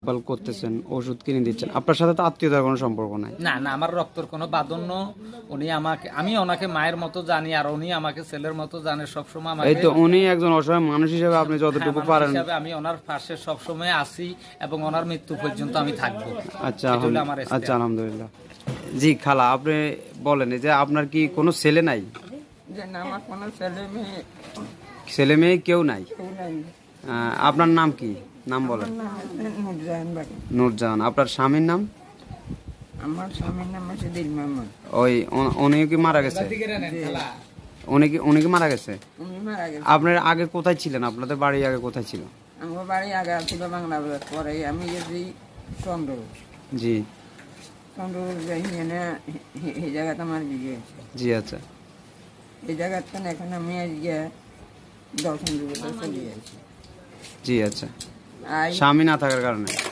বল করতেছেন, ওষুধ কিনে দিচ্ছেন, আপনার সাথে তো আত্মীয়তার কোনো সম্পর্ক নাই? না না, আমার রক্তর কোনো বাঁধন্য। উনি আমাকে, আমি ওনাকে মায়ের মতো জানি, আর উনি আমাকে ছেলের মতো জানে সবসময়। আমাকে এই তো উনি একজন অসহায় মানুষ হিসেবে আপনি যতটুকু মানুষ পারেন। হিসাবে আমি ওনার পাশে সবসময় আছি এবং ওনার মৃত্যু পর্যন্ত আমি থাকবো। আচ্ছা এটা হলো আমার আচ্ছা, আলহামদুলিল্লাহ। জি খালা, আপনি বলেন এই যে আপনার কি কোনো ছেলে নাই? যে না, আমার কোনো ছেলে মেয়ে ছেলে মেয়ে কেউ নাই? কেউ নাই। আপনার নাম কি? নাম বলেন। আমার নাম হচ্ছে নুরজাহান বাড়ি। নূরজাহান। আপনার স্বামীর নাম? আমার স্বামীর নাম হচ্ছে দিল মোহাম্মদ। ওই উনি কি মারা গেছে? উনি কি মারা গেছে? উনি মারা গেছে। আপনার আগে কোথায় ছিলেন? আপনাদের বাড়ি আগে কোথায় ছিল? আমার বাড়ি আগে ছিল বাংলা বাজার, পরে আমি গেছি চন্দ্র। জি চন্দ্র যাই এনে এই জায়গাতে আমার বিয়ে হয়েছে। জি আচ্ছা এই জায়গাতে এখন আমি আজকে 10 বছর চলে যাচ্ছি। জি আচ্ছা। আর স্বামী না থাকার কারণে?